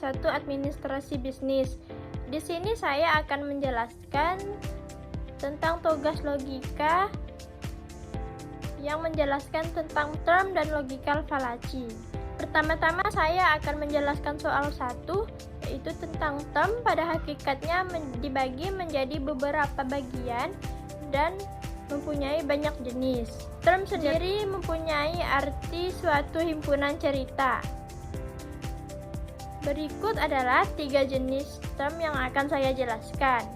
S1 Administrasi Bisnis. Di sini saya akan menjelaskan tentang tugas logika yang menjelaskan tentang term dan logical fallacy. Pertama-tama saya akan menjelaskan soal 1, yaitu tentang term. Pada hakikatnya dibagi menjadi beberapa bagian dan mempunyai banyak jenis. Term sendiri mempunyai arti suatu himpunan cerita. Berikut adalah 3 jenis term yang akan saya jelaskan.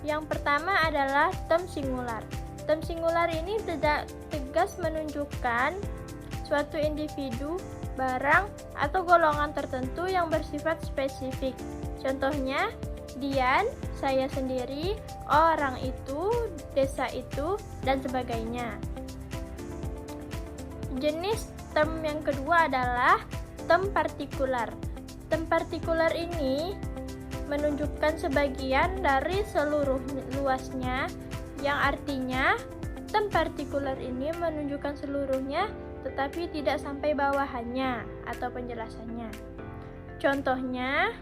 Yang pertama adalah term singular. Term singular ini tidak tegas menunjukkan suatu individu, barang, atau golongan tertentu yang bersifat spesifik. Contohnya, Dian, saya sendiri, orang itu, desa itu, dan sebagainya. Jenis term yang kedua adalah term partikular. Term partikular ini menunjukkan sebagian dari seluruh luasnya, yang artinya term partikular ini menunjukkan seluruhnya tetapi tidak sampai bawahannya atau penjelasannya. Contohnya,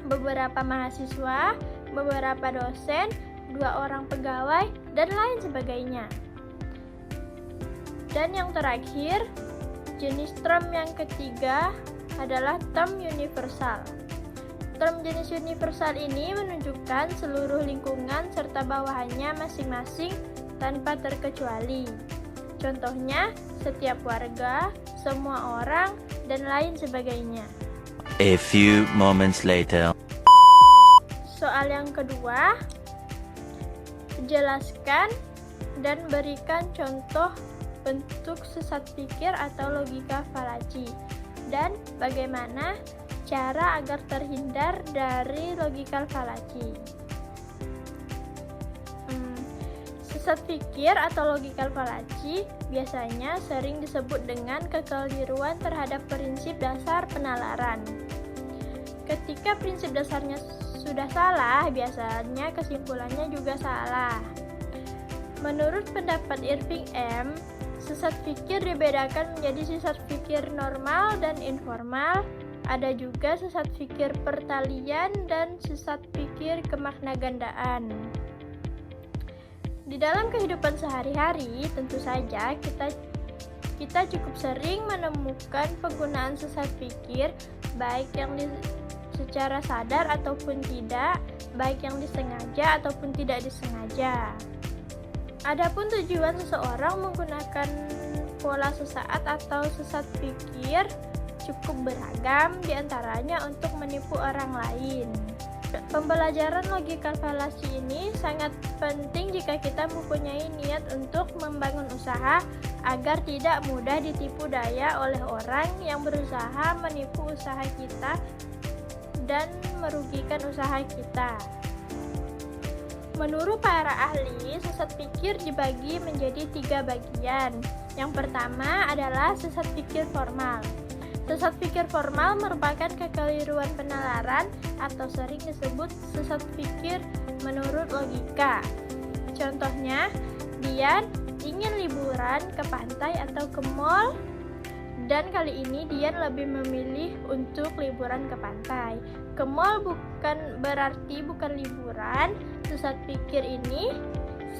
beberapa mahasiswa, beberapa dosen, 2 orang pegawai, dan lain sebagainya. Dan yang terakhir, jenis term yang ketiga adalah term universal. Term jenis universal ini menunjukkan seluruh lingkungan serta bawahannya masing-masing tanpa terkecuali. Contohnya, setiap warga, semua orang, dan lain sebagainya. A few moments later. Soal yang kedua, jelaskan dan berikan contoh bentuk sesat pikir atau logika fallacy, dan bagaimana cara agar terhindar dari logical fallacy. Sesat pikir atau logical fallacy biasanya sering disebut dengan kekeliruan terhadap prinsip dasar penalaran. Ketika prinsip dasarnya sudah salah, biasanya kesimpulannya juga salah. Menurut pendapat Irving M., sesat pikir dibedakan menjadi sesat pikir normal dan informal. Ada juga sesat pikir pertalian dan sesat pikir kemaknagandaan. Di dalam kehidupan sehari-hari, tentu saja kita cukup sering menemukan penggunaan sesat pikir, baik yang secara sadar ataupun tidak, baik yang disengaja ataupun tidak disengaja. Adapun tujuan seseorang menggunakan pola sesaat atau sesat pikir cukup beragam, diantaranya untuk menipu orang lain. Pembelajaran logical fallacy ini sangat penting jika kita mempunyai niat untuk membangun usaha agar tidak mudah ditipu daya oleh orang yang berusaha menipu usaha kita dan merugikan usaha kita. Menurut para ahli, sesat pikir dibagi menjadi 3 bagian. Yang pertama adalah sesat pikir formal. Sesat pikir formal merupakan kekeliruan penalaran atau sering disebut sesat pikir menurut logika. Contohnya, Dian ingin liburan ke pantai atau ke mall, dan kali ini Dian lebih memilih untuk liburan ke pantai. Ke mall bukan berarti bukan liburan. Sesat pikir ini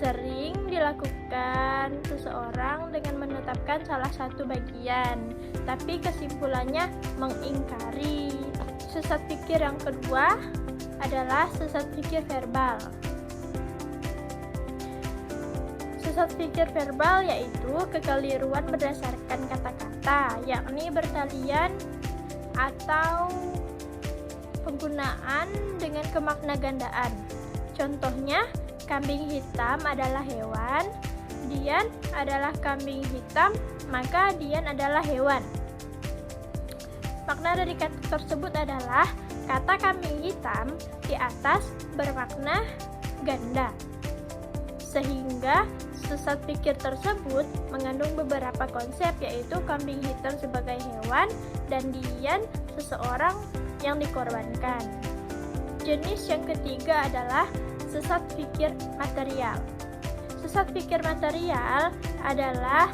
sering dilakukan seseorang dengan menetapkan salah satu bagian, tapi kesimpulannya mengingkari. Sesat pikir yang kedua adalah sesat pikir verbal. Sesat pikir verbal yaitu kekeliruan berdasarkan kata-kata, yakni bertalian atau penggunaan dengan kemaknagandaan. Contohnya, kambing hitam adalah hewan, Dian adalah kambing hitam, maka Dian adalah hewan. Makna dari kata tersebut adalah kata kambing hitam di atas bermakna ganda, sehingga sesat pikir tersebut mengandung beberapa konsep, yaitu kambing hitam sebagai hewan dan Dian seseorang yang dikorbankan. Jenis yang ketiga adalah sesat pikir material. Sesat pikir material adalah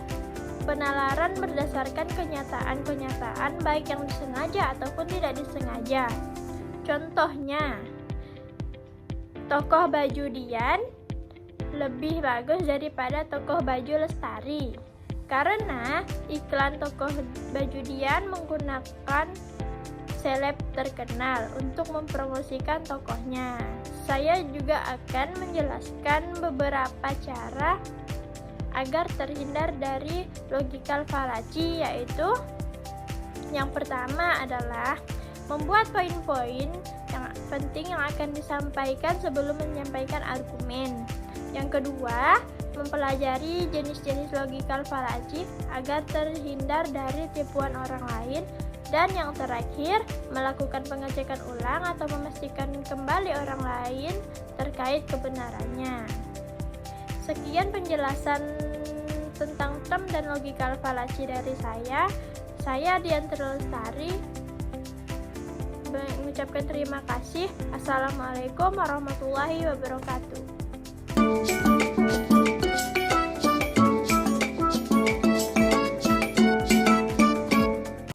penalaran berdasarkan kenyataan-kenyataan baik yang disengaja ataupun tidak disengaja. Contohnya, tokoh baju Dian lebih bagus daripada tokoh baju Lestari karena iklan tokoh baju Dian menggunakan seleb terkenal untuk mempromosikan tokohnya. Saya juga akan menjelaskan beberapa cara agar terhindar dari logical fallacy, yaitu yang pertama adalah membuat poin-poin yang penting yang akan disampaikan sebelum menyampaikan argumen. Yang kedua, mempelajari jenis-jenis logical fallacy agar terhindar dari tipuan orang lain. Dan yang terakhir, melakukan pengecekan ulang atau memastikan kembali orang lain terkait kebenarannya. Sekian penjelasan tentang term dan logical fallacy dari saya. Saya Dian Lestari mengucapkan terima kasih. Assalamualaikum warahmatullahi wabarakatuh.